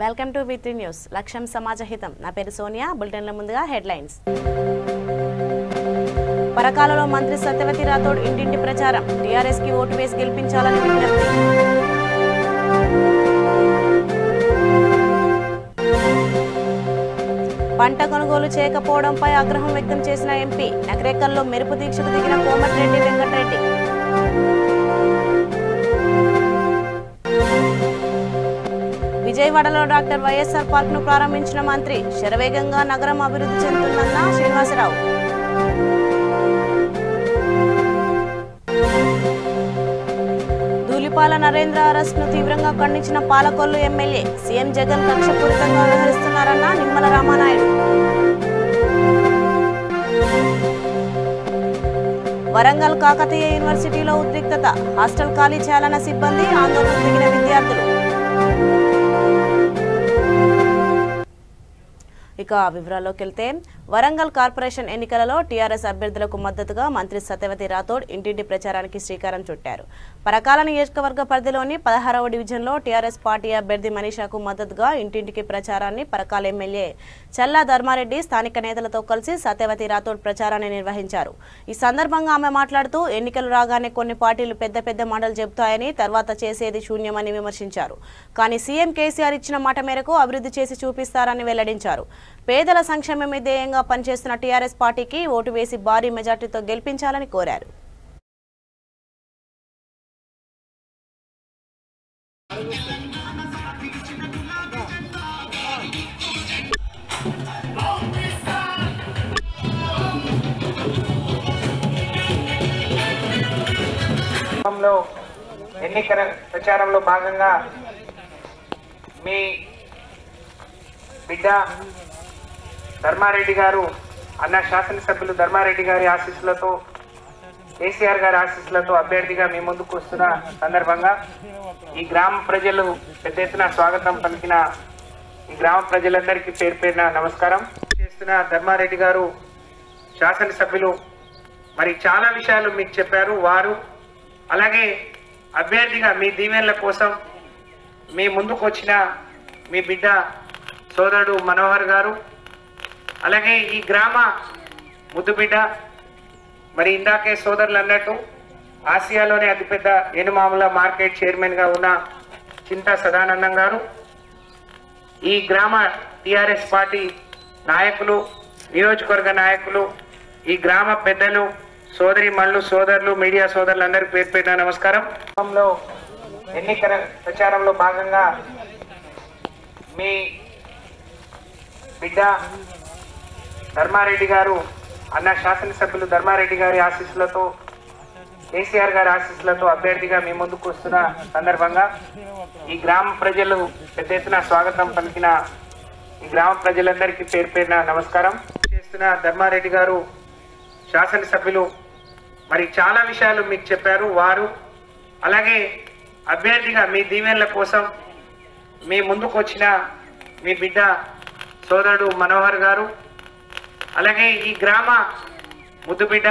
Welcome to V3 news. లక్ష్యం సమాజహితం. నా పేరు సోనియా. బులెటిన్ల ముందుగా హెడ్లైన్స్. పరకాలలో మంత్రి సత్యవతి రాథోడ్ ఇంటింటి ప్రచారం. టీఆర్ఎస్ కి ఓటు వేసి గెలిపించాలని విజ్ఞప్తి. పంట కొనుగోలు చేయకపోవడంపై ఆగ్రహం వ్యక్తం చేసిన ఎంపీ. నకరేకల్లో మెరుపు దీక్షకు దిగిన కోమటిరెడ్డి వెంకటరెడ్డి. విజయవాడలో డాక్టర్ వైఎస్ఆర్ పార్క్ ను ప్రారంభించిన మంత్రి. శరవేగంగా నగరం అభివృద్ధి చెందుతుందన్న శ్రీనివాసరావు. ధూళిపాల నరేంద్ర అరెస్ట్ ను తీవ్రంగా ఖండించిన పాలకొల్లు ఎమ్మెల్యే. సీఎం జగన్ కక్షపూరితంగా వ్యవహరిస్తున్నారన్న నిమ్మల రామానాయుడు. వరంగల్ కాకతీయ యూనివర్సిటీలో ఉద్రిక్తత. హాస్టల్ ఖాళీ చేయాలన్న సిబ్బంది, ఆందోళనకు దిగిన విద్యార్థులు. ఇక వివరాల్లోకి వెళ్తే, వరంగల్ కార్పొరేషన్ ఎన్నికలలో టీఆర్ఎస్ అభ్యర్థులకు మద్దతుగా మంత్రి సత్యవతి రాథోడ్ ఇంటింటి ప్రచారానికి శ్రీకారం చుట్టారు. పరకాల నియోజకవర్గ పరిధిలోని 16వ డివిజన్లో టీఆర్ఎస్ పార్టీ అభ్యర్థి మనీషాకు మద్దతుగా ఇంటింటికి ప్రచారాన్ని పరకాల ఎమ్మెల్యే చల్లా ధర్మారెడ్డి స్థానిక నేతలతో కలిసి సత్యవతి రాథోడ్ ప్రచారాన్ని నిర్వహించారు. ఈ సందర్భంగా ఆమె మాట్లాడుతూ, ఎన్నికలు రాగానే కొన్ని పార్టీలు పెద్ద పెద్ద మాటలు చెబుతాయని, తర్వాత చేసేది శూన్యమని విమర్శించారు. కానీ సీఎం కేసీఆర్ ఇచ్చిన మాట మేరకు అభివృద్ధి చేసి చూపిస్తారని వెల్లడించారు. పేదల సంక్షేమమే ధ్యేయంగా పనిచేస్తున్న టీఆర్ఎస్ పార్టీకి ఓటు వేసి భారీ మెజార్టీతో గెలిపించాలని కోరారు. ఎన్నికల ప్రచారంలో భాగంగా మీ బిడ్డ ధర్మారెడ్డి గారు, అన్న శాసనసభ్యులు ధర్మారెడ్డి గారి ఆశీస్సులతో, కేసీఆర్ గారి ఆశీస్సులతో అభ్యర్థిగా మీ ముందుకు వస్తున్న సందర్భంగా ఈ గ్రామ ప్రజలు పెద్ద ఎత్తున స్వాగతం పలికిన ఈ గ్రామ ప్రజలందరికీ పేరు పేరున నమస్కారం చేస్తున్న ధర్మారెడ్డి గారు శాసనసభ్యులు మరి చాలా విషయాలు మీకు చెప్పారు. వారు అలాగే అభ్యర్థిగా మీ దీవెనల కోసం మీ ముందుకు వచ్చిన మీ బిడ్డ సోదరుడు మనోహర్ గారు, అలాగే ఈ గ్రామ ముద్దుబిడ్డ, మరి ఇందాకే సోదరులు అన్నట్టు ఆసియాలోనే అతిపెద్ద ఎనుమాముల మార్కెట్ చైర్మన్గా ఉన్న చింతా సదానందం గారు, ఈ గ్రామ టీఆర్ఎస్ పార్టీ నాయకులు, నియోజకవర్గ నాయకులు, ఈ గ్రామ పెద్దలు, సోదరిమణులు, సోదరులు, మీడియా సోదరులందరికీ పేరు పేరున నమస్కారం. ఎన్నికల ప్రచారంలో భాగంగా మీ బిడ్డ ధర్మారెడ్డి గారు, అన్న శాసనసభ్యులు ధర్మారెడ్డి గారి ఆశీస్సులతో, కేసీఆర్ గారి ఆశీస్సులతో అభ్యర్థిగా మీ ముందుకు వస్తున్న సందర్భంగా ఈ గ్రామ ప్రజలు పెద్ద ఎత్తున స్వాగతం పలికిన ఈ గ్రామ ప్రజలందరికీ పేరు పేరున నమస్కారం చేస్తున్న ధర్మారెడ్డి గారు శాసనసభ్యులు మరి చాలా విషయాలు మీకు చెప్పారు. వారు అలాగే అభ్యర్థిగా మీ దీవెనల కోసం మీ ముందుకు వచ్చిన మీ బిడ్డ సోదరుడు మనోహర్ గారు, అలాగే ఈ గ్రామ ముద్దుబిడ్డ,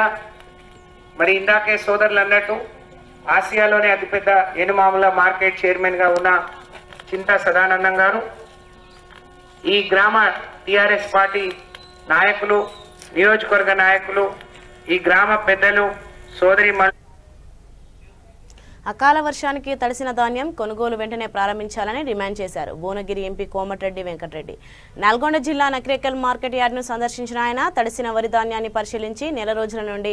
మరి ఇందాకే సోదరులు అన్నట్టు ఆసియాలోనే అతిపెద్ద ఎనుమాముల మార్కెట్ చైర్మన్గా ఉన్న చింతా సదానందం గారు, ఈ గ్రామ టీఆర్ఎస్ పార్టీ నాయకులు, నియోజకవర్గ నాయకులు, ఈ గ్రామ పెద్దలు, సోదరిమణులు. అకాల వర్షానికి తడిసిన ధాన్యం కొనుగోలు వెంటనే ప్రారంభించాలని డిమాండ్ చేశారు భువనగిరి ఎంపీ కోమటిరెడ్డి వెంకటరెడ్డి. నల్గొండ జిల్లా నకరేకల్ మార్కెట్ యార్డును సందర్శించిన ఆయన తడిసిన వరి ధాన్యాన్ని పరిశీలించి నెల రోజుల నుండి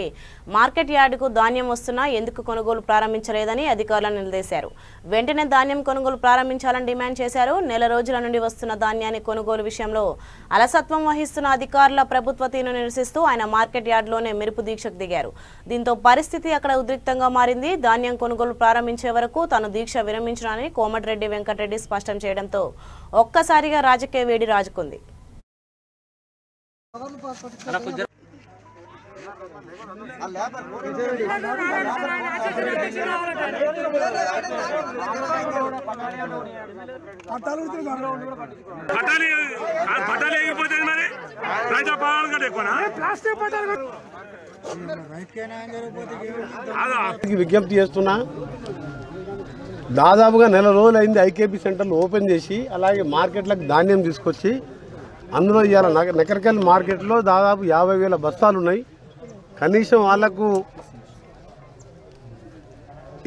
మార్కెట్ యార్డుకు ధాన్యం వస్తున్నా ఎందుకు కొనుగోలు ప్రారంభించలేదని అధికారులను నిలదీశారు. వెంటనే ధాన్యం కొనుగోలు ప్రారంభించాలని డిమాండ్ చేశారు. నెల రోజుల నుండి వస్తున్న ధాన్యాన్ని కొనుగోలు విషయంలో అలసత్వం వహిస్తున్న అధికారుల ప్రభుత్వ తీరును నిరసిస్తూ ఆయన మార్కెట్ యార్డులోనే మెరుపు దీక్షకు దిగారు. దీంతో పరిస్థితి అక్కడ ఉద్రిక్తంగా మారింది. ధాన్యం కొనుగోలు ప్రారంభించే వరకు తాను దీక్ష విరమించడాన్ని కోమటిరెడ్డి వెంకటరెడ్డి స్పష్టం చేయడంతో ఒక్కసారిగా రాజకీయ వేడి రాజుకుంది. విజ్ఞప్తి చేస్తున్నా, దాదాపుగా నెల రోజులు అయింది ఐకేపీ సెంటర్లు ఓపెన్ చేసి, అలాగే మార్కెట్లకు ధాన్యం తీసుకొచ్చి అందులో ఇవాళ నకరికల్ మార్కెట్లో దాదాపు 50,000 బస్తాలు ఉన్నాయి. కనీసం వాళ్లకు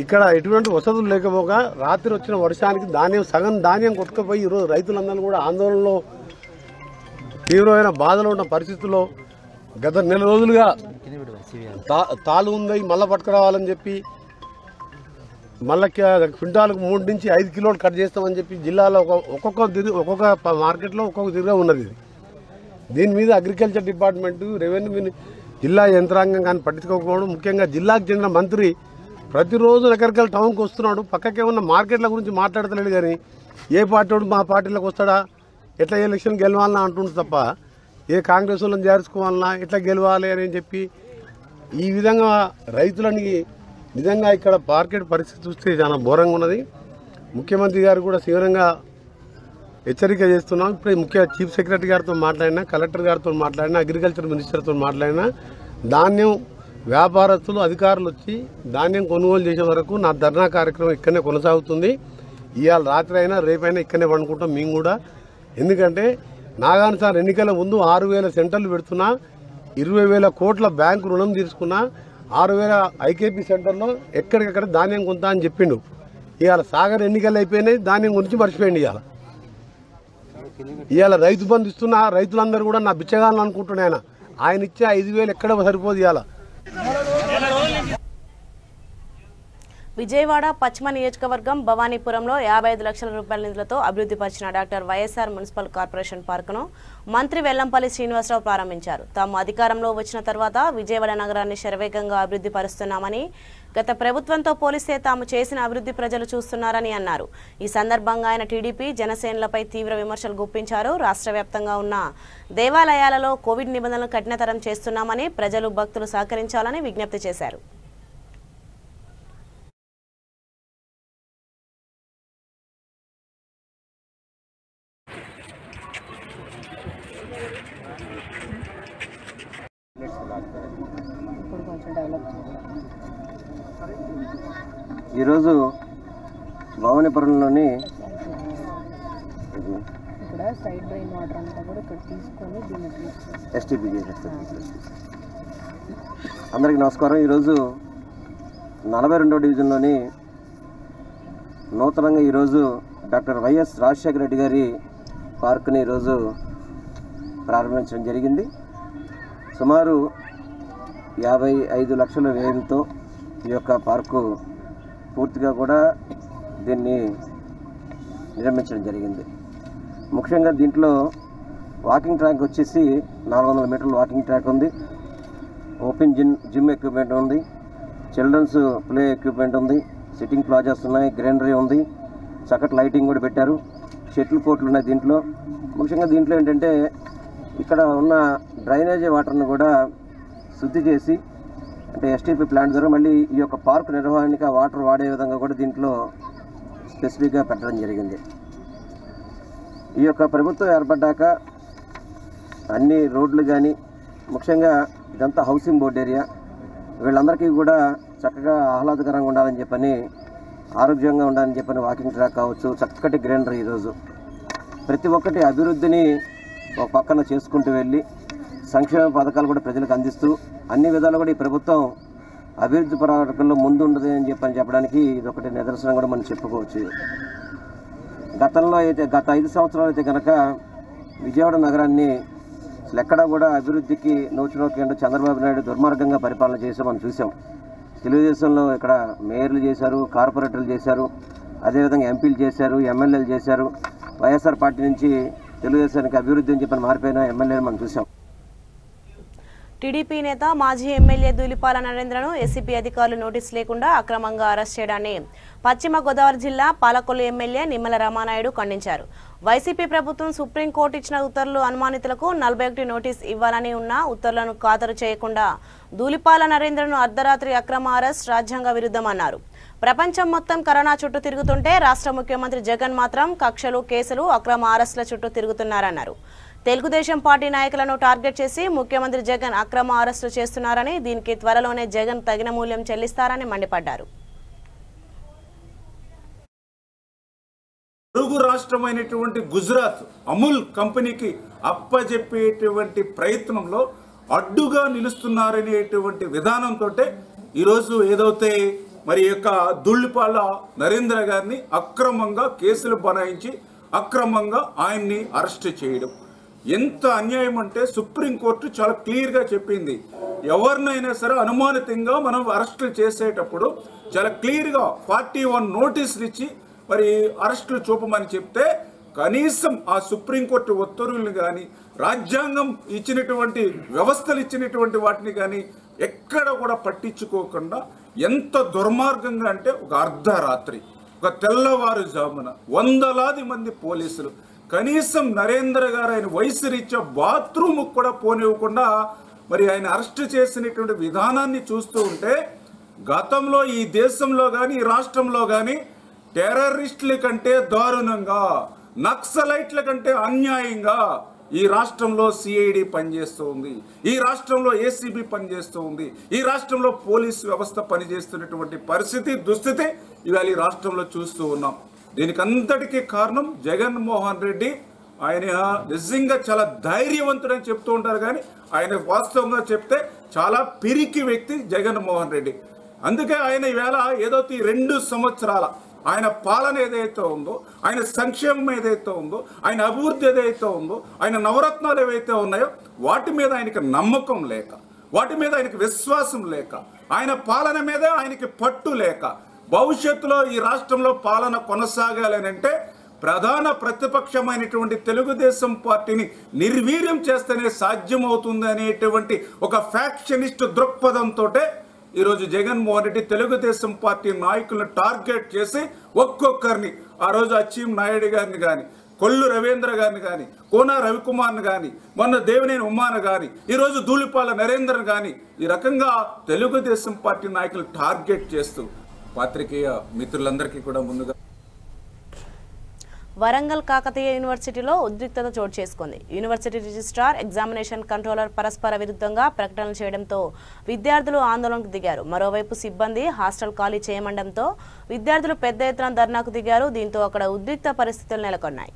ఇక్కడ ఎటువంటి వసతులు లేకపోగా రాత్రి వచ్చిన వర్షానికి సగం ధాన్యం కొట్టుకుపోయి ఈరోజు రైతులందరూ కూడా ఆందోళనలో తీవ్రమైన బాధలో ఉన్న పరిస్థితుల్లో గత నెల రోజులుగా తాలు ఉంది మళ్ళీ పట్టుకురావాలని చెప్పి మళ్ళీ క్వింటాలకు 3 నుంచి 5 కిలోలు కట్ చేస్తామని చెప్పి జిల్లాలో ఒక్కొక్క మార్కెట్లో ఒక్కొక్క తిరిగా ఉన్నది. దీని మీద అగ్రికల్చర్ డిపార్ట్మెంటు, రెవెన్యూ, జిల్లా యంత్రాంగం కానీ పట్టించుకోకపోవడం, ముఖ్యంగా జిల్లాకు చెందిన మంత్రి ప్రతిరోజు నకరికల్ టౌన్కి వస్తున్నాడు, పక్కకే ఉన్న మార్కెట్ల గురించి మాట్లాడతలేడు. కానీ ఏ పార్టీ మా పార్టీలోకి వస్తాడా, ఎట్లా ఎలక్షన్ గెలవాలన్నా అంటుండు తప్ప ఏ కాంగ్రెస్ వాళ్ళని చేర్చుకోవాలన్నా ఎట్లా గెలవాలి అని చెప్పి ఈ విధంగా రైతులని నిజంగా ఇక్కడ మార్కెట్ పరిస్థితి చూస్తే చాలా ఘోరంగా ఉన్నది. ముఖ్యమంత్రి గారు కూడా తీవ్రంగా హెచ్చరిక చేస్తున్నాం. ఇప్పుడు ముఖ్య చీఫ్ సెక్రటరీ గారితో మాట్లాడినా, కలెక్టర్ గారితో మాట్లాడినా, అగ్రికల్చర్ మినిస్టర్తో మాట్లాడినా ధాన్యం వ్యాపారస్తులు అధికారులు వచ్చి ధాన్యం కొనుగోలు చేసే వరకు నా ధర్నా కార్యక్రమం ఇక్కడనే కొనసాగుతుంది. ఇవాళ రాత్రి అయినా రేపైనా ఇక్కడనే పండుకుంటాం మేము కూడా. ఎందుకంటే నాగానుసార్ ఎన్నికల ముందు 6,000 సెంటర్లు పెడుతున్నా, 20,000 కోట్ల బ్యాంకు రుణం తీసుకున్నా, 6,000 ఐకేపీ సెంటర్లో ఎక్కడికెక్కడ ధాన్యం కొంటా అని చెప్పిండు. ఇవాళ సాగర్ ఎన్నికలు అయిపోయినాయి, ధాన్యం గురించి మర్చిపోయింది. ఇవాళ రైతు బంధు ఇస్తున్నా, రైతులందరూ కూడా నా బిచ్చగాలను అనుకుంటున్నాయన. ఆయన ఇచ్చే 5,000 ఎక్కడ సరిపోదు. ఇవాళ విజయవాడ పశ్చిమ నియోజకవర్గం భవానీపురంలో 55 లక్షల రూపాయల నిధులతో అభివృద్ధి పరిచిన డాక్టర్ వైఎస్ఆర్ మున్సిపల్ కార్పొరేషన్ పార్కును మంత్రి వెల్లంపల్లి శ్రీనివాసరావు ప్రారంభించారు. తాము అధికారంలో వచ్చిన తర్వాత విజయవాడ నగరాన్ని శరవేగంగా అభివృద్ధి పరుస్తున్నామని, గత ప్రభుత్వంతో పోలిస్తే తాము చేసిన అభివృద్ధి ప్రజలు చూస్తున్నారని అన్నారు. ఈ సందర్భంగా ఆయన టీడీపీ, జనసేనలపై తీవ్ర విమర్శలు గుప్పించారు. రాష్ట్ర వ్యాప్తంగా ఉన్న దేవాలయాలలో కోవిడ్ నిబంధనలు కఠినతరం చేస్తున్నామని, ప్రజలు భక్తులు సహకరించాలని విజ్ఞప్తి చేశారు. ఈరోజు భవానీపురంలోని ఎస్టీపీ అందరికీ నమస్కారం. ఈరోజు 42వ డివిజన్లోని నూతనంగా ఈరోజు డాక్టర్ వైఎస్ రాజశేఖర రెడ్డి గారి పార్కుని ఈరోజు ప్రారంభించడం జరిగింది. సుమారు 55 లక్షల వ్యయంతో ఈ యొక్క పార్కు పూర్తిగా కూడా దీన్ని నిర్మించడం జరిగింది. ముఖ్యంగా దీంట్లో వాకింగ్ ట్రాక్ వచ్చేసి 400 మీటర్ల వాకింగ్ ట్రాక్ ఉంది, ఓపెన్ జిమ్ ఎక్విప్మెంట్ ఉంది, చిల్డ్రన్స్ ప్లే ఎక్విప్మెంట్ ఉంది, సిట్టింగ్ ప్లాజాస్ ఉన్నాయి, గ్రీనరీ ఉంది, చక్కటి లైటింగ్ కూడా పెట్టారు, షటిల్ కోర్టులు ఉన్నాయి. దీంట్లో ముఖ్యంగా దీంట్లో ఏంటంటే ఇక్కడ ఉన్న డ్రైనేజీ వాటర్ను కూడా శుద్ధి చేసి, అంటే ఎస్టీపీ ప్లాంట్ ద్వారా మళ్ళీ ఈ యొక్క పార్క్ నిర్వహణకి వాటర్ వాడే విధంగా కూడా దీంట్లో స్పెసిఫిక్గా పెట్టడం జరిగింది. ఈ యొక్క ప్రభుత్వం ఏర్పడ్డాక అన్ని రోడ్లు కానీ, ముఖ్యంగా ఇదంతా హౌసింగ్ బోర్డ్ ఏరియా, వీళ్ళందరికీ కూడా చక్కగా ఆహ్లాదకరంగా ఉండాలని చెప్పని, ఆరోగ్యంగా ఉండాలని చెప్పని వాకింగ్ ట్రాక్ కావచ్చు, చక్కటి గ్రీనరీ. ఈరోజు ప్రతి ఒక్కటి అభివృద్ధిని ఒక పక్కన చేసుకుంటూ వెళ్ళి సంక్షేమ పథకాలు కూడా ప్రజలకు అందిస్తూ అన్ని విధాలు కూడా ఈ ప్రభుత్వం అభివృద్ధి ప్రణాళికల్లో ముందు ఉండదు అని చెప్పడానికి ఇది ఒకటి నిదర్శనం కూడా మనం చెప్పుకోవచ్చు. గతంలో అయితే గత 5 సంవత్సరాలు అయితే కనుక విజయవాడ నగరాన్ని అసలు ఎక్కడా కూడా అభివృద్ధికి నోచునోకేంటో చంద్రబాబు నాయుడు దుర్మార్గంగా పరిపాలన చేసి మనం చూసాం. తెలుగుదేశంలో ఇక్కడ మేయర్లు చేశారు, కార్పొరేటర్లు చేశారు, అదేవిధంగా ఎంపీలు చేశారు, ఎమ్మెల్యేలు చేశారు. వైఎస్ఆర్ పార్టీ నుంచి తెలుగుదేశానికి అభివృద్ధి అని చెప్పని మారిపోయిన ఎమ్మెల్యేలు మనం చూసాం. టీడీపీ నేత మాజీ ఎమ్మెల్యే ధూళిపాల నరేంద్రను ఏసీబీ అధికారులు నోటీసు లేకుండా అక్రమంగా అరెస్ట్ చేయడాన్ని పశ్చిమ గోదావరి జిల్లా పాలకొల్లు ఎమ్మెల్యే నిమ్మల రామానాయుడు ఖండించారు. వైసీపీ ప్రభుత్వం సుప్రీంకోర్టు ఇచ్చిన ఉత్తర్వులు అనుమానితులకు 41 నోటీసు ఇవ్వాలని ఉన్న ఉత్తర్వులను ఖాతరు చేయకుండా ధూళిపాల నరేంద్రను అర్ధరాత్రి అక్రమ అరెస్ట్ రాజ్యాంగ విరుద్ధమన్నారు. ప్రపంచం మొత్తం కరోనా చుట్టూ తిరుగుతుంటే రాష్ట్ర ముఖ్యమంత్రి జగన్ మాత్రం కక్షలు, కేసులు, అక్రమ అరెస్టుల చుట్టూ తిరుగుతున్నారన్నారు. తెలుగుదేశం పార్టీ నాయకులను టార్గెట్ చేసి ముఖ్యమంత్రి జగన్ అక్రమ అరెస్టులు చేస్తున్నారని, దీనికి త్వరలోనే జగన్ తగిన మూల్యం చెల్లిస్తారని మండిపడ్డారు. రాష్ట్రమైనటువంటి గుజరాత్ అమూల్ కంపెనీకి అప్పజెప్పేటువంటి ప్రయత్నంలో అడ్డుగా నిలుస్తున్నారనేటువంటి విధానంతో ఈరోజు ఏదైతే మరి యొక్క ధూళిపాల నరేంద్ర గారిని అక్రమంగా కేసులు బనాయించి అక్రమంగా ఆయన్ని అరెస్ట్ చేయడం ఎంత అన్యాయం అంటే సుప్రీంకోర్టు చాలా క్లియర్గా చెప్పింది. ఎవరినైనా సరే అనుమానితంగా మనం అరెస్టులు చేసేటప్పుడు చాలా క్లియర్గా 41 నోటీసులు ఇచ్చి మరి అరెస్టులు చూపమని చెప్తే కనీసం ఆ సుప్రీంకోర్టు ఉత్తర్వులను కానీ రాజ్యాంగం ఇచ్చినటువంటి వ్యవస్థలు ఇచ్చినటువంటి వాటిని కానీ ఎక్కడ కూడా పట్టించుకోకుండా ఎంత దుర్మార్గంగా అంటే ఒక అర్ధరాత్రి ఒక తెల్లవారుజామున వందలాది మంది పోలీసులు కనీసం నరేంద్ర గారు ఆయన వయసు రీత్యా బాత్రూమ్కి కూడా పోనివ్వకుండా మరి ఆయన అరెస్ట్ చేసినటువంటి విధానాన్ని చూస్తూ ఉంటే గతంలో ఈ దేశంలో కానీ ఈ రాష్ట్రంలో కానీ టెర్రరిస్టుల కంటే దారుణంగా నక్సలైట్ల కంటే అన్యాయంగా ఈ రాష్ట్రంలో సిఐడి పనిచేస్తూ ఉంది, ఈ రాష్ట్రంలో ఏసీబీ పనిచేస్తూ ఉంది, ఈ రాష్ట్రంలో పోలీస్ వ్యవస్థ పనిచేస్తున్నటువంటి పరిస్థితి దుస్థితి ఇవాళ ఈ రాష్ట్రంలో చూస్తూ ఉన్నాం. దీనికి అంతటికీ కారణం జగన్మోహన్ రెడ్డి. ఆయన నిజంగా చాలా ధైర్యవంతుడని చెప్తూ ఉంటారు కానీ ఆయన వాస్తవంగా చెప్తే చాలా పిరికి వ్యక్తి జగన్మోహన్ రెడ్డి. అందుకే ఆయన ఈవేళ ఏదో ఈ 2 సంవత్సరాల ఆయన పాలన ఏదైతే ఉందో, ఆయన సంక్షేమం ఏదైతే ఉందో, ఆయన అభివృద్ధి ఏదైతే ఉందో, ఆయన నవరత్నాలు ఏవైతే ఉన్నాయో వాటి మీద ఆయనకి నమ్మకం లేక, వాటి మీద ఆయనకి విశ్వాసం లేక, ఆయన పాలన మీద ఆయనకి పట్టు లేక, భవిష్యత్తులో ఈ రాష్ట్రంలో పాలన కొనసాగాలని అంటే ప్రధాన ప్రతిపక్షమైనటువంటి తెలుగుదేశం పార్టీని నిర్వీర్యం చేస్తేనే సాధ్యమవుతుంది అనేటువంటి ఒక ఫ్యాక్షనిస్ట్ దృక్పథంతో ఈరోజు జగన్మోహన్ రెడ్డి తెలుగుదేశం పార్టీ నాయకులను టార్గెట్ చేసి ఒక్కొక్కరిని ఆ రోజు అచ్చీం నాయుడు గారిని కానీ, కొల్లు రవీంద్ర గారిని కానీ, కోన రవికుమార్ని కానీ, మొన్న దేవినేని ఉమ్మాను కానీ, ఈరోజు ధూళిపాల నరేంద్రని కానీ ఈ రకంగా తెలుగుదేశం పార్టీ నాయకులు టార్గెట్ చేస్తూ పాత్రికేయ మిత్రులందరికీ కూడా ముందుగా వరంగల్ కాకతీయ యూనివర్సిటీలో ఉద్రిక్తత చోటు చేసుకుంది. యూనివర్సిటీ రిజిస్ట్రార్, ఎగ్జామినేషన్ కంట్రోలర్ పరస్పర విరుద్ధంగా ప్రకటనలు చేయడంతో విద్యార్థులు ఆందోళనకు దిగారు. మరోవైపు సిబ్బంది హాస్టల్ ఖాళీ చేయమండంతో విద్యార్థులు పెద్ద ఎత్తున ధర్నాకు దిగారు. దీంతో అక్కడ ఉద్రిక్త పరిస్థితులు నెలకొన్నాయి.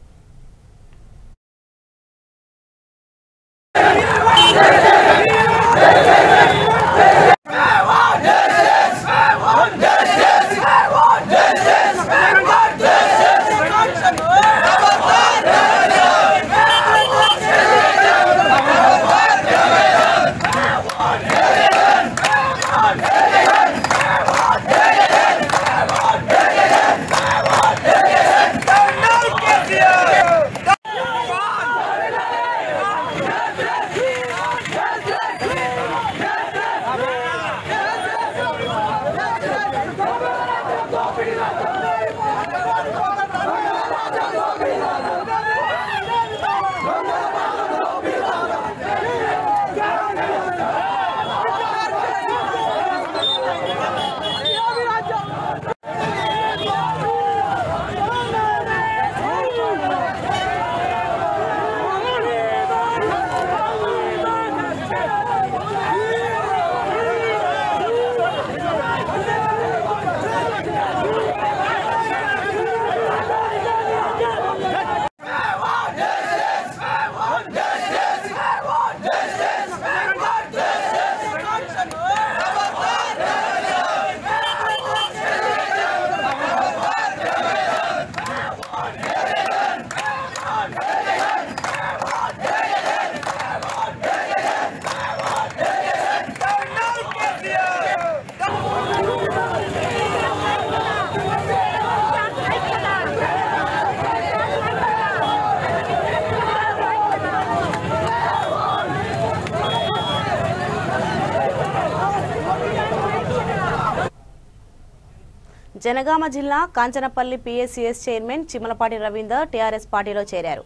జనగామ జిల్లా Kanchanapalli PSCS chairman Chimalapati Ravinder TRS పార్టీలో చేరారు.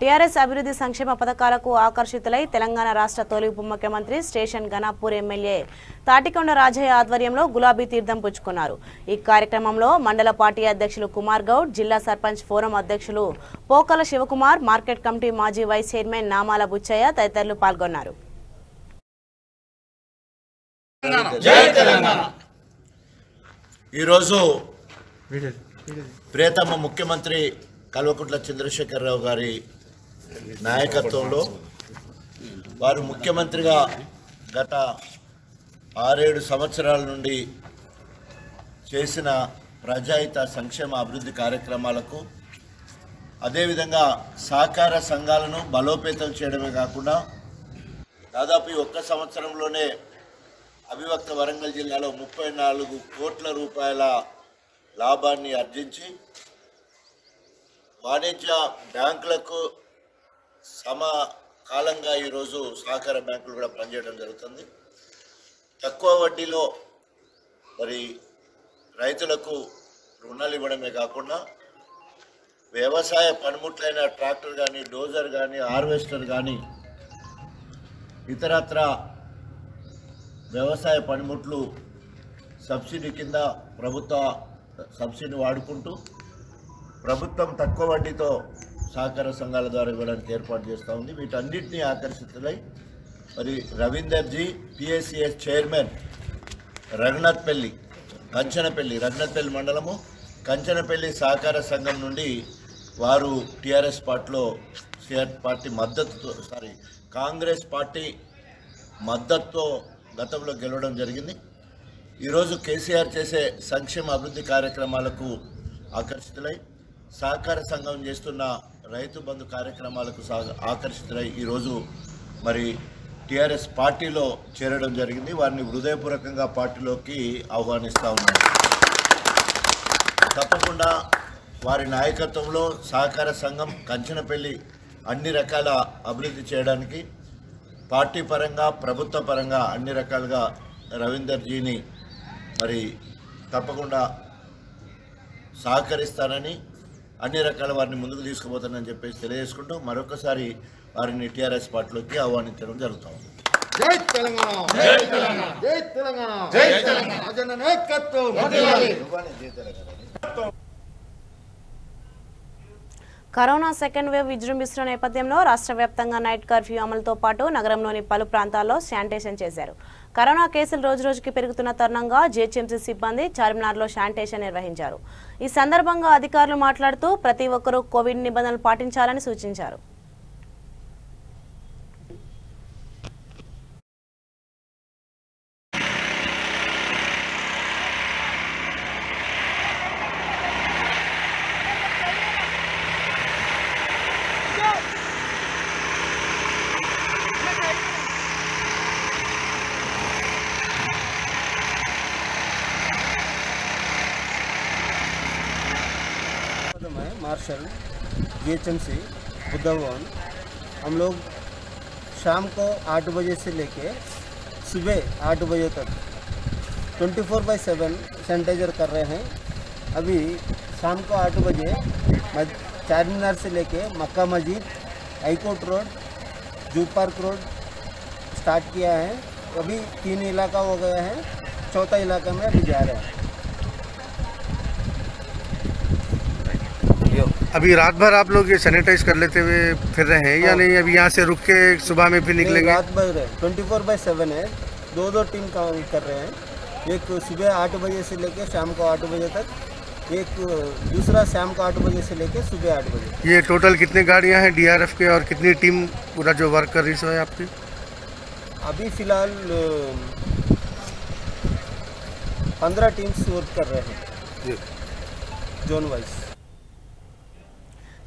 టీఆర్ఎస్ అభివృద్ధి సంక్షేమ పథకాలకు ఆకర్షితులై తెలంగాణ రాష్ట్ర తొలి ఉప ముఖ్యమంత్రి స్టేషన్ ఘనాపూర్ ఎమ్మెల్యే తాటికొండ రాజయ్య ఆధ్వర్యంలో గులాబీ తీర్థం పుచ్చుకున్నారు. ఈ కార్యక్రమంలో మండల పార్టీ అధ్యక్షులు కుమార్ గౌడ్, జిల్లా సర్పంచ్ ఫోరం అధ్యక్షులు పోకల శివకుమార్, మార్కెట్ కమిటీ మాజీ వైస్ చైర్మన్ నామాల బుచ్చయ్య తదితరులు పాల్గొన్నారు. ఈరోజు ప్రియతమ ముఖ్యమంత్రి కల్వకుంట్ల చంద్రశేఖరరావు గారి నాయకత్వంలో వారు ముఖ్యమంత్రిగా గత 6-7 సంవత్సరాల నుండి చేసిన ప్రజాహిత సంక్షేమ అభివృద్ధి కార్యక్రమాలకు, అదేవిధంగా సహకార సంఘాలను బలోపేతం చేయడమే కాకుండా దాదాపు ఈ ఒక్క సంవత్సరంలోనే అవిభక్త వరంగల్ జిల్లాలో 34 కోట్ల రూపాయల లాభాన్ని ఆర్జించి వాణిజ్య బ్యాంకులకు సమకాలంగా ఈరోజు సహకార బ్యాంకులు కూడా పనిచేయడం జరుగుతుంది. తక్కువ వడ్డీలో మరి రైతులకు రుణాలు ఇవ్వడమే కాకుండా వ్యవసాయ పనిముట్లైన ట్రాక్టర్ కానీ, డోజర్ కానీ, హార్వెస్టర్ కానీ, ఇతరత్ర వ్యవసాయ పనిముట్లు సబ్సిడీ కింద ప్రభుత్వ సబ్సిడీ వాడుకుంటూ ప్రభుత్వం తక్కువ వడ్డీతో సహకార సంఘాల ద్వారా ఇవ్వడానికి ఏర్పాటు చేస్తూ ఉంది. వీటన్నిటినీ ఆకర్షితులై మరి రవీందర్ జీ పిఎస్సిఎస్ చైర్మన్ రఘునాథ్పల్లి మండలము కంచనపల్లి సహకార సంఘం నుండి వారు టీఆర్ఎస్ పార్టీ కాంగ్రెస్ పార్టీ మద్దతుతో గతంలో గెలవడం జరిగింది. ఈరోజు కేసీఆర్ చేసే సంక్షేమ అభివృద్ధి కార్యక్రమాలకు ఆకర్షితులై సహకార సంఘం చేస్తున్న రైతు బంధు కార్యక్రమాలకు ఆకర్షితులై ఈరోజు మరి టీఆర్ఎస్ పార్టీలో చేరడం జరిగింది. వారిని హృదయపూర్వకంగా పార్టీలోకి ఆహ్వానిస్తూ ఉన్నారు. తప్పకుండా వారి నాయకత్వంలో సహకార సంఘం కంచనపల్లి అన్ని రకాల అభివృద్ధి చేయడానికి పార్టీ పరంగా, ప్రభుత్వ పరంగా అన్ని రకాలుగా రవీందర్ జీని మరి తప్పకుండా సహకరిస్తానని, అన్ని రకాల వారిని ముందుకు తీసుకుపోతానని చెప్పేసి తెలియజేసుకుంటూ మరొకసారి వారిని టీఆర్ఎస్ పార్టీలోకి ఆహ్వానించడం జరుగుతుంది. జై తెలంగాణ, జై తెలంగాణ, జై తెలంగాణ, జై తెలంగాణ. రాజన్న నాయకత్వం. కరోనా సెకండ్ వేవ్ విజృంభిస్తున్న నేపథ్యంలో రాష్ట్ర వ్యాప్తంగా నైట్ కర్ఫ్యూ అమలుతో పాటు నగరంలోని పలు ప్రాంతాల్లో శానిటేషన్ చేశారు. కరోనా కేసులు రోజురోజుకి పెరుగుతున్న తరుణంగా జీహెచ్ఎంసీ సిబ్బంది చార్మినార్లో శానిటేషన్ నిర్వహించారు. ఈ సందర్భంగా అధికారులు మాట్లాడుతూ ప్రతి ఒక్కరూ కోవిడ్ నిబంధనలు పాటించాలని సూచించారు. मार्शल जीएचएमसी बुद्धा भवन हम लोग शाम को 8 बजे से लेके सुबह 8 बजे तक 24/7 सैनिटाइजर कर रहे हैं। अभी शाम को 8 बजे चारमीनार से लेके मक्का मस्जिद, high court road, zoo park road start किया है। अभी 3 इलाका हो गया है, चौथा इलाका में अभी जा रहे हैं। अभी रात भर आप लोग ये सैनिटाइज कर लेते हुए फिर रहे हैं या नहीं? अभी यहाँ से रुक के सुबह में फिर निकलेंगे? रात भर 24/7 है, 2 टीम काम कर रहे हैं। एक सुबह 8 बजे से लेके शाम को 8 बजे तक, एक दूसरा शाम को 8 बजे से लेके सुबह 8 बजे। ये टोटल कितने गाड़ियाँ हैं डीआरएफ के और कितनी टीम पूरा जो वर्क कर रही है आपकी? अभी फ़िलहाल 15 टीम्स वर्क कर रहे हैं जोन वाइज।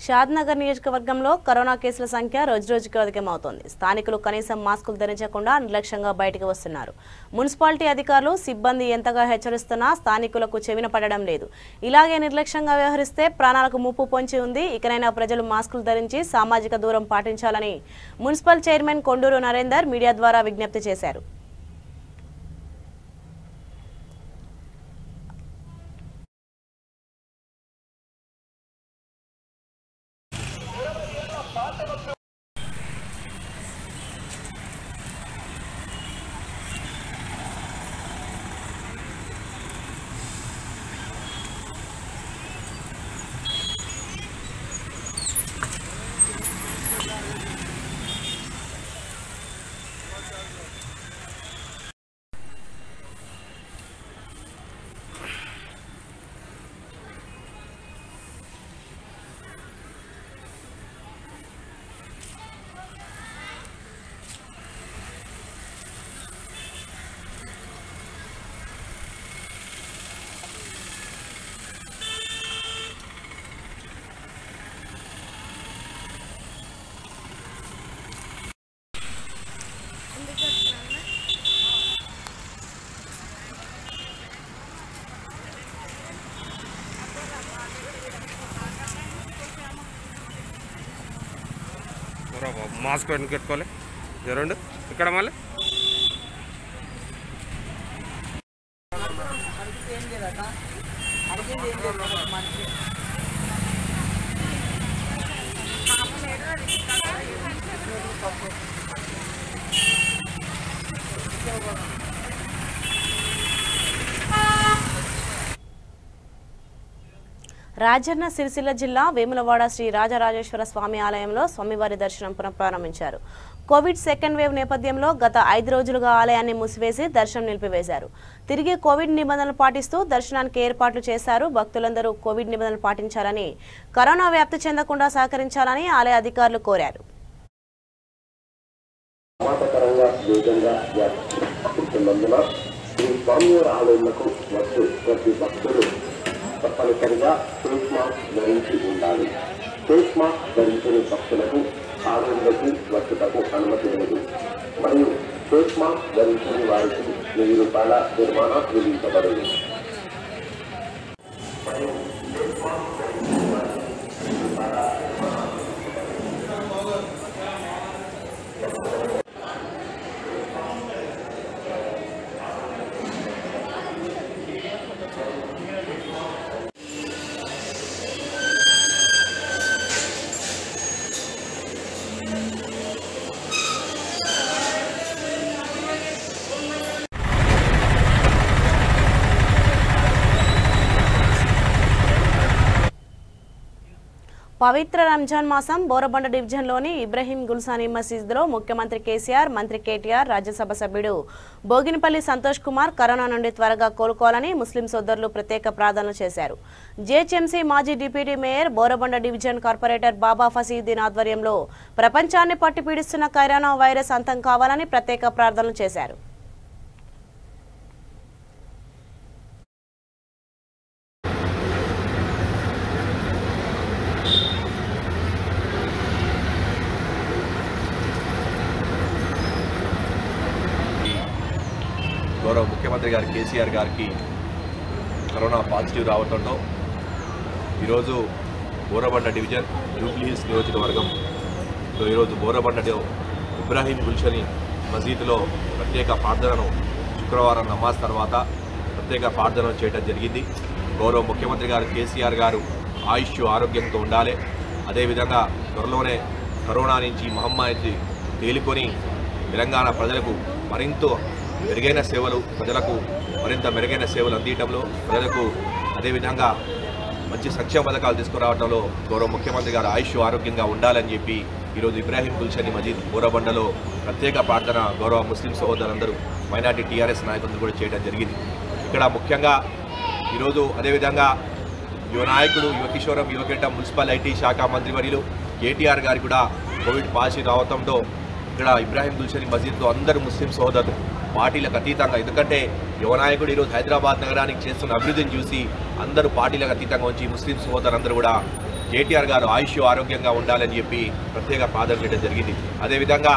షాద్నగర్ నియోజకవర్గంలో కరోనా కేసుల సంఖ్య రోజురోజుకు అధికమవుతోంది. స్థానికులు కనీసం మాస్కులు ధరించకుండా నిర్లక్ష్యంగా బయటకు వస్తున్నారు. మున్సిపాలిటీ అధికారులు, సిబ్బంది ఎంతగా హెచ్చరిస్తున్నా స్థానికులకు చెవిన పడడం లేదు. ఇలాగే నిర్లక్ష్యంగా వ్యవహరిస్తే ప్రాణాలకు ముప్పు పొంచి ఉంది. ఇకనైనా ప్రజలు మాస్కులు ధరించి సామాజిక దూరం పాటించాలని municipal chairman Konduru Narender media ద్వారా విజ్ఞప్తి చేశారు. మాస్క్ పెట్టుకోవాలి రెండు ఇక్కడ మళ్ళీ రాజన్న సిరిసిల్ల జిల్లా వేములవాడ శ్రీ రాజరాజేశ్వర స్వామి ఆలయంలో స్వామివారి దర్శనం పునఃప్రారంభించారు. కోవిడ్ సెకండ్ వేవ్ నేపథ్యంలో గత 5 రోజులుగా ఆలయాన్ని మూసివేసి దర్శనం నిలిపివేశారు. తిరిగి కోవిడ్ నిబంధనలు పాటిస్తూ దర్శనానికి ఏర్పాట్లు చేశారు. భక్తులందరూ కోవిడ్ నిబంధనలు పాటించాలని, కరోనా వ్యాప్తి చెందకుండా సహకరించాలని ఆలయ అధికారులు కోరారు. తప్పనిసరిగా ఫేస్ మాస్క్ ధరించి ఉండాలి. ఫేస్ మాస్క్ ధరించని భక్తులకు ఆలయంలోకి వచ్చుటకు అనుమతి లేదు. మరియు ఫేస్ మాస్క్ ధరించని వారికి ₹1000 జరిమానా విధించబడదు. పవిత్ర రంజాన్ మాసం బోరబండ డివిజన్లోని ఇబ్రహీం గుల్సానీ మసీద్లో ముఖ్యమంత్రి కేసీఆర్, మంత్రి కేటీఆర్, రాజ్యసభ సభ్యుడు బోగినపల్లి సంతోష్ కుమార్ కరోనా నుండి త్వరగా కోలుకోవాలని ముస్లిం సోదరులు ప్రత్యేక ప్రార్థనలు చేశారు. జీహెచ్ఎంసీ మాజీ deputy mayor, Borabanda division corporator Baba Fasiuddin ఆధ్వర్యంలో ప్రపంచాన్ని పట్టి పీడిస్తున్న కరోనా వైరస్ అంతం కావాలని ప్రత్యేక ప్రార్థనలు చేశారు. గౌరవ ముఖ్యమంత్రి గారు కేసీఆర్ గారికి కరోనా పాజిటివ్ రావడంతో ఈరోజు బోరబండ డివిజన్ జూబ్లీహిల్స్ నియోజకవర్గంలో ఈరోజు బోరబండలో ఇబ్రాహీం గుల్షనీ మసీదులో ప్రత్యేక ప్రార్థనను శుక్రవారం నమాజ్ తర్వాత ప్రత్యేక ప్రార్థనలు చేయడం జరిగింది. గౌరవ ముఖ్యమంత్రి గారు కేసీఆర్ గారు ఆయుష్ ఆరోగ్యంతో ఉండాలి. అదేవిధంగా త్వరలోనే కరోనా నుంచి మహమ్మారి తేలుకొని తెలంగాణ ప్రజలకు మరింత మెరుగైన సేవలు అందించడంలో ప్రజలకు అదేవిధంగా మంచి సంక్షేమ పథకాలు తీసుకురావడంలో గౌరవ ముఖ్యమంత్రి గారు ఆయుష్ ఆరోగ్యంగా ఉండాలని చెప్పి ఈరోజు ఇబ్రాహీం గుల్షనీ మసీద్ బోరబండలో ప్రత్యేక ప్రార్థన గౌరవ ముస్లిం సహోదరులందరూ మైనార్టీ టీఆర్ఎస్ నాయకులు కూడా చేయడం జరిగింది. ఇక్కడ ముఖ్యంగా ఈరోజు అదేవిధంగా యువ నాయకుడు, యువ కిషోరం, యువకేట మున్సిపల్ ఐటీ శాఖ మంత్రివర్యులు కేటీఆర్ గారికి కూడా కోవిడ్ పాజిటివ్ రావడంతో ఇక్కడ ఇబ్రాహీం గుల్షనీ మసీద్లో అందరూ ముస్లిం సహోదరులు పార్టీలకు అతీతంగా, ఎందుకంటే యువ నాయకుడు ఈరోజు హైదరాబాద్ నగరానికి చేస్తున్న అభివృద్ధిని చూసి అందరూ పార్టీలకు అతీతంగా ఉంచి ముస్లిం సహోదరులందరూ కూడా కేటీఆర్ గారు ఆయుష్ ఆరోగ్యంగా ఉండాలని చెప్పి ప్రత్యేక ప్రార్థన చేయడం జరిగింది. అదేవిధంగా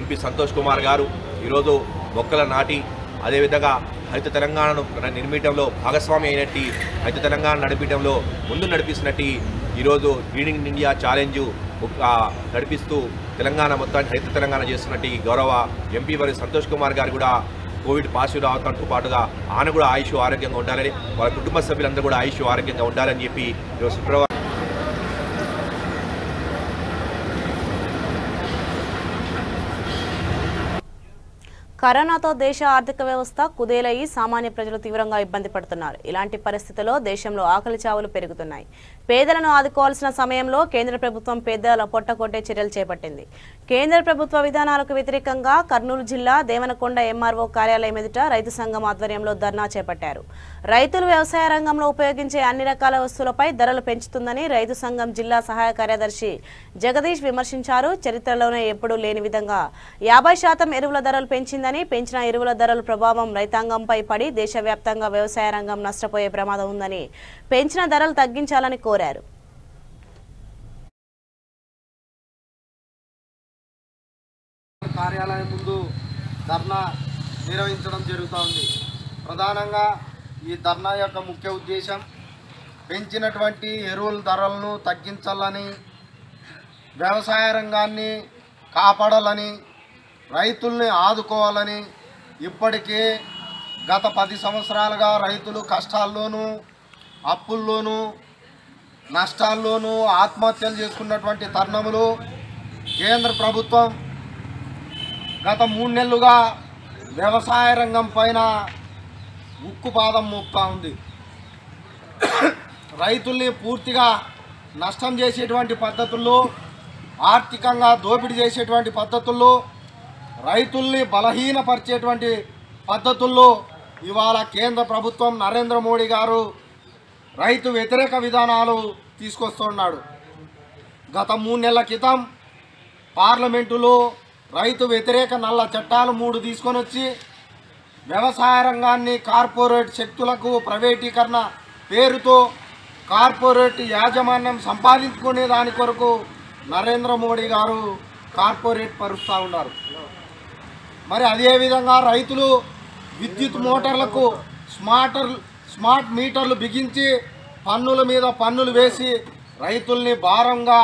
ఎంపీ సంతోష్ కుమార్ గారు ఈరోజు మొక్కల నాటి అదేవిధంగా హరిత తెలంగాణను నిర్మించడంలో భాగస్వామి అయినట్టు, హరిత తెలంగాణ నడిపించడంలో ముందు నడిపిస్తున్నట్టు ఈరోజు గ్రీన్ ఇండియా ఛాలెంజ్ నడిపిస్తూ తెలంగాణ మొత్తాన్ని హరిత తెలంగాణ చేస్తున్నట్టు గౌరవ ఎంపీ వారి సంతోష్ కుమార్ గారు కూడా కోవిడ్ పాజిటివ్ రావడంతో పాటుగా ఆయన కూడా ఆయుష్ ఆరోగ్యంగా ఉండాలని, వాళ్ళ కుటుంబ సభ్యులందరూ కూడా ఆయుష్ ఆరోగ్యంగా ఉండాలని చెప్పి ఈరోజు శుక్రవారం కరోనాతో దేశ ఆర్థిక వ్యవస్థ కుదేలయ్యి సామాన్య ప్రజలు తీవ్రంగా ఇబ్బంది పడుతున్నారు. ఇలాంటి పరిస్థితుల్లో దేశంలో ఆకలి చావులు పెరుగుతున్నాయి. పేదలను ఆదుకోవాల్సిన సమయంలో కేంద్ర ప్రభుత్వం పేదల పొట్టకొట్టే చర్యలు చేపట్టింది. కేంద్ర ప్రభుత్వ విధానాలకు వ్యతిరేకంగా కర్నూలు జిల్లా దేవనకొండ ఎంఆర్ఓ కార్యాలయం ఎదుట రైతు సంఘం ఆధ్వర్యంలో ధర్నా చేపట్టారు. రైతులు వ్యవసాయ రంగంలో ఉపయోగించే అన్ని రకాల వస్తువులపై ధరలు పెంచుతుందని రైతు సంఘం జిల్లా సహాయ కార్యదర్శి జగదీష్ విమర్శించారు. చరిత్రలోనే ఎప్పుడూ లేని విధంగా 50% ఎరువుల ధరలు పెంచిన ఎరువుల ధరల ప్రభావం రైతాంగంపై పడి దేశవ్యాప్తంగా వ్యవసాయ రంగం నష్టపోయే ప్రమాదం ఉందని, పెంచిన ధరలు తగ్గించాలని కోరారు. కార్యాలయం ముందు ధర్నా నిర్వహించడం జరుగుతోంది. ప్రధానంగా ఈ ధర్నా యొక్క ముఖ్య ఉద్దేశం పెంచినటువంటి ఎరువుల ధరలను తగ్గించాలని, వ్యవసాయ రంగాన్ని కాపాడాలని, రైతుల్ని ఆదుకోవాలని ఇప్పటికే గత 10 సంవత్సరాలుగా రైతులు కష్టాల్లోనూ, అప్పుల్లోనూ, నష్టాల్లోనూ ఆత్మహత్యలు చేసుకున్నటువంటి తరుణములు కేంద్ర ప్రభుత్వం గత 3 నెలలుగా వ్యవసాయ రంగం పైన ఉక్కుపాదం మోపుతా ఉంది. రైతుల్ని పూర్తిగా నష్టం చేసేటువంటి పద్ధతుల్లో, ఆర్థికంగా దోపిడీ చేసేటువంటి పద్ధతుల్లో, రైతుల్ని బలహీనపరిచేటువంటి పద్ధతుల్లో ఇవాళ కేంద్ర ప్రభుత్వం నరేంద్ర మోడీ గారు రైతు వ్యతిరేక విధానాలు తీసుకొస్తున్నాడు. గత 3 నెలల క్రితం పార్లమెంటులో రైతు వ్యతిరేక నల్ల చట్టాలు 3 తీసుకొని వచ్చి వ్యవసాయ రంగాన్ని కార్పొరేట్ శక్తులకు ప్రైవేటీకరణ పేరుతో కార్పొరేట్ యాజమాన్యం సంపాదించుకునే దాని కొరకు నరేంద్ర మోడీ గారు కార్పొరేట్ పరుస్తూ ఉన్నారు. మరి అదేవిధంగా రైతులు విద్యుత్ మోటార్లకు స్మార్ట్ మీటర్లు బిగించి పన్నుల మీద పన్నులు వేసి రైతుల్ని భారంగా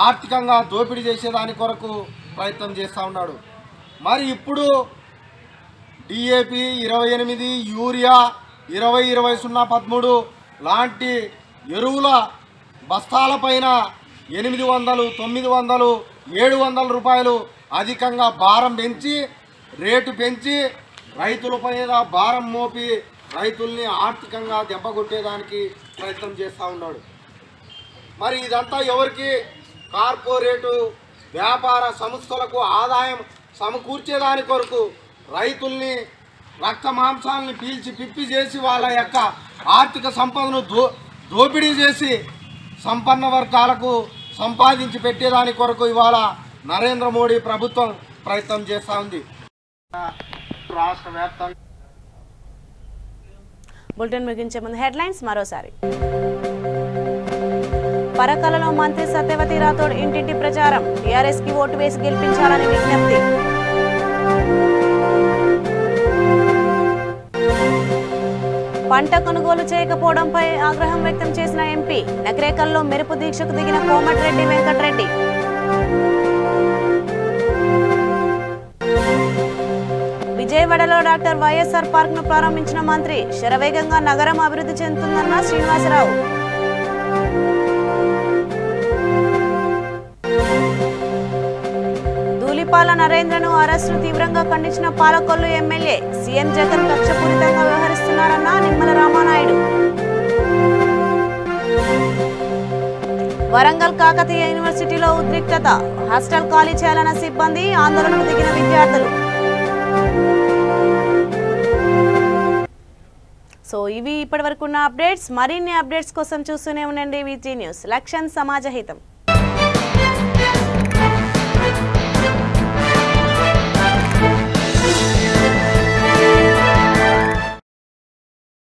ఆర్థికంగా దోపిడీ చేసేదాని కొరకు ప్రయత్నం చేస్తూ ఉన్నాడు. మరి ఇప్పుడు డిఏపి 28, యూరియా 20-20-0-13 లాంటి ఎరువుల బస్తాలపైన 800, 900, 700 రూపాయలు అధికంగా భారం పెంచి, రేటు పెంచి రైతులపైన భారం మోపి రైతుల్ని ఆర్థికంగా దెబ్బకొట్టేదానికి ప్రయత్నం చేస్తూ ఉన్నాడు. మరి ఇదంతా ఎవరికి? కార్పొరేటు వ్యాపార సంస్థలకు ఆదాయం సమకూర్చేదాని కొరకు రైతుల్ని రక్త మాంసాలని పీల్చి పిప్పి చేసి వాళ్ళ యొక్క ఆర్థిక సంపదను దోపిడీ చేసి సంపన్న వర్గాలకు సంపాదించి పెట్టేదాని కొరకు ఇవాళ నరేంద్ర మోడీ ప్రభుత్వం ప్రయత్నం చేస్తూ ఉంది. రాష్ట్ర వ్యాప్తంగా బులెటిన్ ముగించే ముందు హెడ్లైన్స్ మరోసారి. పరకాలలో మంత్రి సత్యవతి రాథోడ్ ఇంటింటి ప్రచారం, టీఆర్ఎస్ కి ఓటు వేసి గెలిపించాలని విజ్ఞప్తి. పంట కొనుగోలు చేయకపోవడంపై ఆగ్రహం వ్యక్తం చేసిన ఎంపీ, నకరేకల్లో మెరుపు దీక్షకు దిగిన కోమటిరెడ్డి వెంకటరెడ్డి. విజయవాడలో డాక్టర్ వైఎస్ఆర్ పార్క్ ను ప్రారంభించిన మంత్రి, శరవేగంగా నగరం అభివృద్ధి చెందుతుందన్న శ్రీనివాసరావు. ధూళిపాల నరేంద్రను అరెస్టును తీవ్రంగా ఖండించిన పాలకొల్లు ఎమ్మెల్యే, సీఎం జగన్ కక్షపూరితంగా వ్యవహరిస్తున్నారన్న నిమ్మల రామానాయుడు. వరంగల్ కాకతీయ యూనివర్సిటీలో ఉద్రిక్తత, హాస్టల్ ఖాళీ చేయాలన్న సిబ్బంది, ఆందోళనకు దిగిన విద్యార్థులు. సో ఇవి ఇప్పటివరకు ఉన్న అప్డేట్స్. మరిన్ని అప్డేట్స్ కోసం చూస్తూనే ఉండండి VT న్యూస్. లక్ష్యం సమాజ హితం.